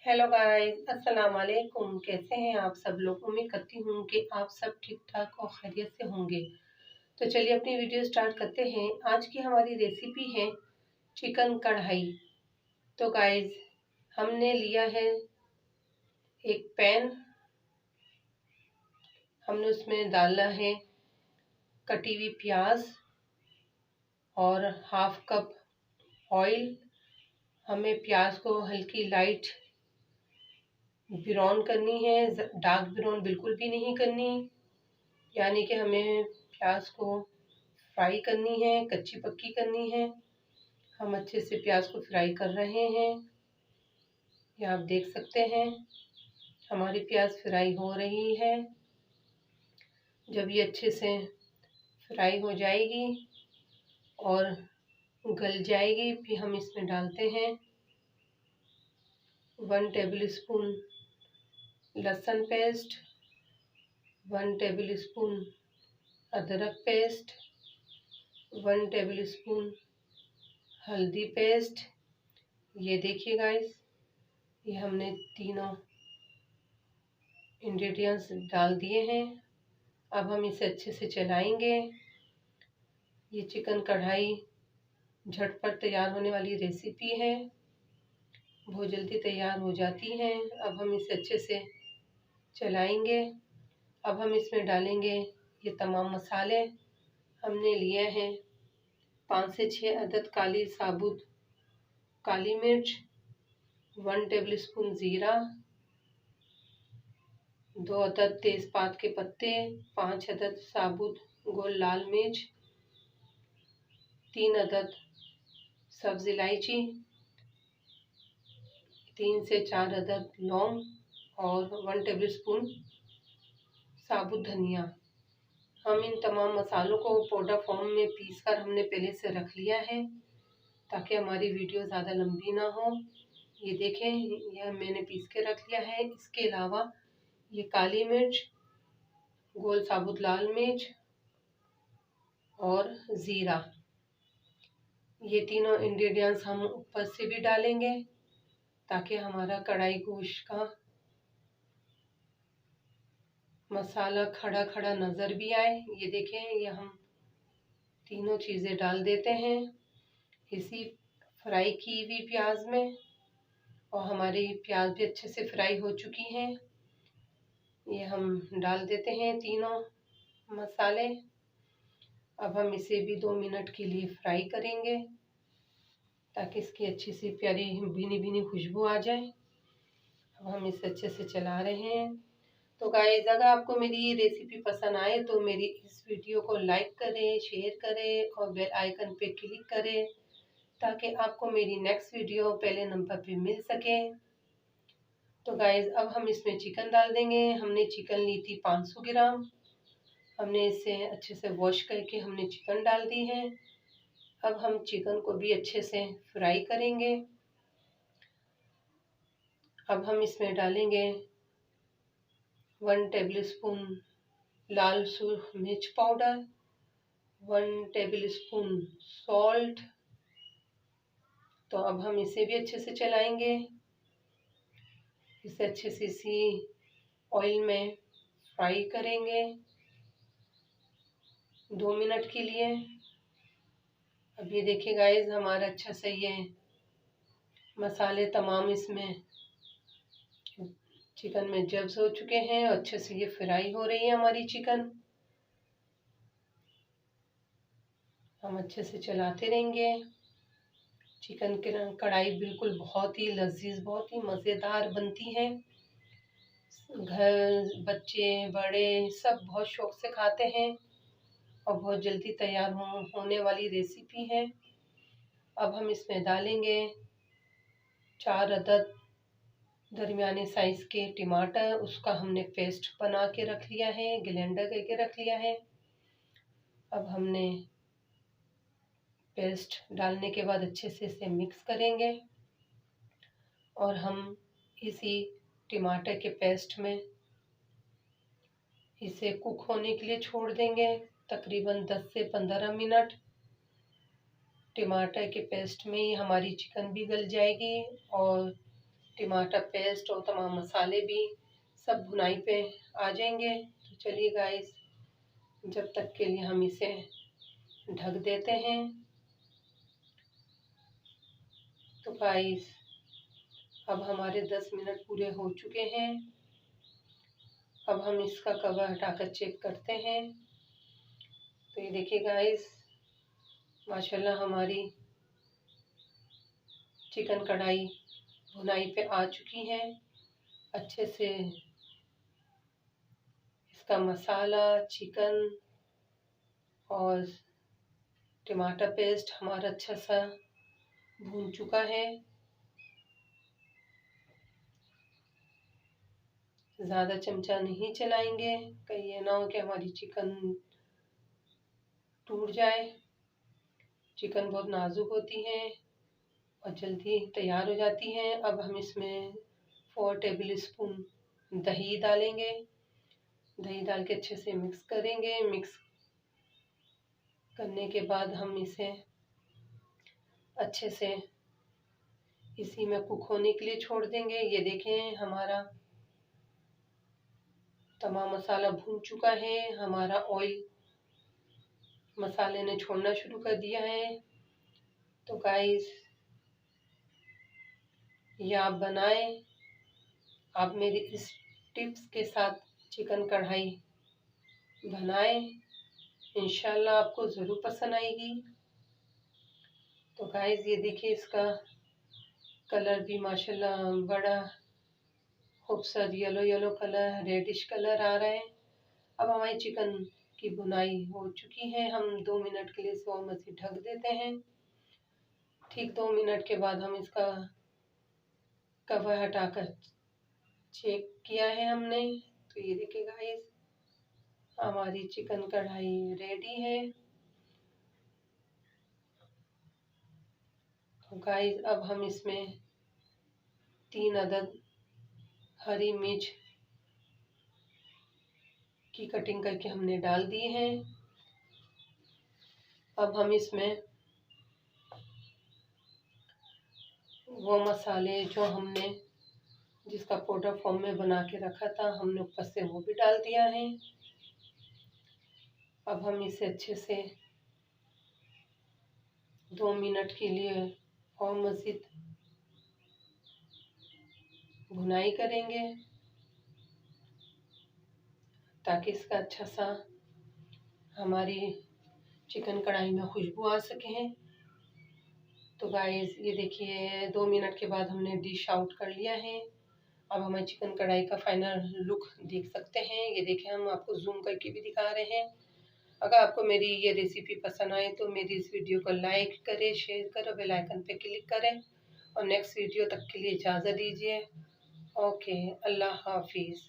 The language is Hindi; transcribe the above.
हेलो गाइस, अस्सलाम वालेकुम। कैसे हैं आप सब लोग? उम्मीद करती हूँ कि आप सब ठीक ठाक और खैरियत से होंगे। तो चलिए अपनी वीडियो स्टार्ट करते हैं। आज की हमारी रेसिपी है चिकन कढ़ाई। तो गाइस, हमने लिया है एक पैन। हमने उसमें डाला है कटी हुई प्याज और हाफ कप ऑयल। हमें प्याज को हल्की लाइट ब्राउन करनी है, डार्क ब्राउन बिल्कुल भी नहीं करनी, यानी कि हमें प्याज को फ्राई करनी है, कच्ची पक्की करनी है। हम अच्छे से प्याज को फ्राई कर रहे हैं। ये आप देख सकते हैं हमारी प्याज फ्राई हो रही है। जब ये अच्छे से फ्राई हो जाएगी और गल जाएगी, फिर हम इसमें डालते हैं 1 टेबल स्पून लहसुन पेस्ट, 1 टेबल स्पून अदरक पेस्ट, 1 टेबल स्पून हल्दी पेस्ट। ये देखिए गाइस, ये हमने तीनों इंग्रेडिएंट्स डाल दिए हैं। अब हम इसे अच्छे से चलाएंगे। ये चिकन कढ़ाई झटपट तैयार होने वाली रेसिपी है, बहुत जल्दी तैयार हो जाती है। अब हम इसे अच्छे से चलाएंगे। अब हम इसमें डालेंगे ये तमाम मसाले। हमने लिए हैं 5 से 6 अदद साबुत काली मिर्च, 1 टेबल स्पून ज़ीरा, 2 अदद तेज़पात के पत्ते, 5 अदद साबुत गोल लाल मिर्च, 3 अदद सब्ज़ इलायची, 3 से 4 अदद लौंग और 1 टेबल स्पून साबुत धनिया। हम इन तमाम मसालों को पाउडर फॉर्म में पीसकर हमने पहले से रख लिया है, ताकि हमारी वीडियो ज़्यादा लंबी ना हो। ये देखें, यह मैंने पीस के रख लिया है। इसके अलावा ये काली मिर्च, गोल साबुत लाल मिर्च और ज़ीरा, ये तीनों इंग्रेडिएंट्स हम ऊपर से भी डालेंगे, ताकि हमारा कढ़ाई गोश्त का मसाला खड़ा खड़ा नज़र भी आए। ये देखें, ये हम तीनों चीज़ें डाल देते हैं इसी फ्राई की हुई प्याज में। और हमारी प्याज भी अच्छे से फ्राई हो चुकी हैं। ये हम डाल देते हैं तीनों मसाले। अब हम इसे भी 2 मिनट के लिए फ्राई करेंगे, ताकि इसकी अच्छी सी प्यारी भीनी भीनी खुशबू आ जाए। अब हम इसे अच्छे से चला रहे हैं। तो गाइस, अगर आपको मेरी ये रेसिपी पसंद आए तो मेरी इस वीडियो को लाइक करें, शेयर करें और बेल आइकन पे क्लिक करें, ताकि आपको मेरी नेक्स्ट वीडियो पहले नंबर पे मिल सके। तो गाइस, अब हम इसमें चिकन डाल देंगे। हमने चिकन ली थी 500 ग्राम। हमने इसे अच्छे से वॉश करके हमने चिकन डाल दी है। अब हम चिकन को भी अच्छे से फ्राई करेंगे। अब हम इसमें डालेंगे 1 टेबल स्पून लाल सुर्ख मिर्च पाउडर, 1 टेबल स्पून सॉल्ट। तो अब हम इसे भी अच्छे से चलाएंगे। इसे अच्छे से इसी ऑयल में फ्राई करेंगे 2 मिनट के लिए। अब ये देखिए गाइस, हमारा अच्छा से ये मसाले तमाम इसमें चिकन में जब्स हो चुके हैं और अच्छे से ये फ्राई हो रही है हमारी चिकन। हम अच्छे से चलाते रहेंगे। चिकन की कढ़ाई बिल्कुल बहुत ही लजीज, बहुत ही मज़ेदार बनती है। घर बच्चे बड़े सब बहुत शौक से खाते हैं और बहुत जल्दी तैयार होने वाली रेसिपी है। अब हम इसमें डालेंगे 4 अदद दरमियाने साइज़ के टमाटर। उसका हमने पेस्ट बना के रख लिया है, ग्राइंडर करके रख लिया है। अब हमने पेस्ट डालने के बाद अच्छे से इसे मिक्स करेंगे और हम इसी टमाटर के पेस्ट में इसे कुक होने के लिए छोड़ देंगे तकरीबन 10 से 15 मिनट। टमाटर के पेस्ट में ही हमारी चिकन भी गल जाएगी और टमाटर पेस्ट और तमाम मसाले भी सब भुनाई पे आ जाएंगे। तो चलिए गाइस, जब तक के लिए हम इसे ढक देते हैं। तो गाइस, अब हमारे 10 मिनट पूरे हो चुके हैं। अब हम इसका कवर हटाकर चेक करते हैं। तो ये देखिए गाइस, माशाल्लाह हमारी चिकन कढ़ाई भुनाई पे आ चुकी है। अच्छे से इसका मसाला, चिकन और टमाटर पेस्ट हमारा अच्छा सा भून चुका है। ज़्यादा चमचा नहीं चलाएंगे, कहीं ये ना हो कि हमारी चिकन टूट जाए। चिकन बहुत नाजुक होती है और जल्दी तैयार हो जाती है। अब हम इसमें 4 टेबल स्पून दही डालेंगे। दही डाल के अच्छे से मिक्स करेंगे। मिक्स करने के बाद हम इसे अच्छे से इसी में कुक होने के लिए छोड़ देंगे। ये देखें, हमारा तमाम मसाला भून चुका है। हमारा ऑयल मसाले ने छोड़ना शुरू कर दिया है। तो गाइस, ये आप बनाएं। आप मेरी इस टिप्स के साथ चिकन कढ़ाई बनाएं, इंशाल्लाह आपको ज़रूर पसंद आएगी। तो गाइस, ये देखिए, इसका कलर भी माशाल्लाह बड़ा खूबसूरत yellow yellow colour, reddish colour आ रहा है। अब हमारी चिकन की भुनाई हो चुकी है। हम 2 मिनट के लिए इसे और मज़ीद ढक देते हैं। ठीक 2 मिनट के बाद हम इसका कवर हटाकर चेक किया है हमने। तो ये देखिए गाइस, हमारी चिकन कढ़ाई रेडी है। तो गाइस, अब हम इसमें 3 अदद हरी मिर्च की कटिंग करके हमने डाल दी है। अब हम इसमें वो मसाले जो हमने जिसका पाउडर फॉर्म में बना के रखा था, हमने ऊपर से वो भी डाल दिया है। अब हम इसे अच्छे से 2 मिनट के लिए और मज़ीद भुनाई करेंगे ताकि इसका अच्छा सा हमारी चिकन कढ़ाई में खुशबू आ सके। तो गाइस, ये देखिए, 2 मिनट के बाद हमने डिश आउट कर लिया है। अब हमारी चिकन कढ़ाई का फाइनल लुक देख सकते हैं। ये देखें, हम आपको जूम करके भी दिखा रहे हैं। अगर आपको मेरी ये रेसिपी पसंद आए तो मेरी इस वीडियो को लाइक करें, शेयर करें, बेल आइकन पे क्लिक करें और नेक्स्ट वीडियो तक के लिए इजाज़त दीजिए। ओके, अल्लाह हाफिज़।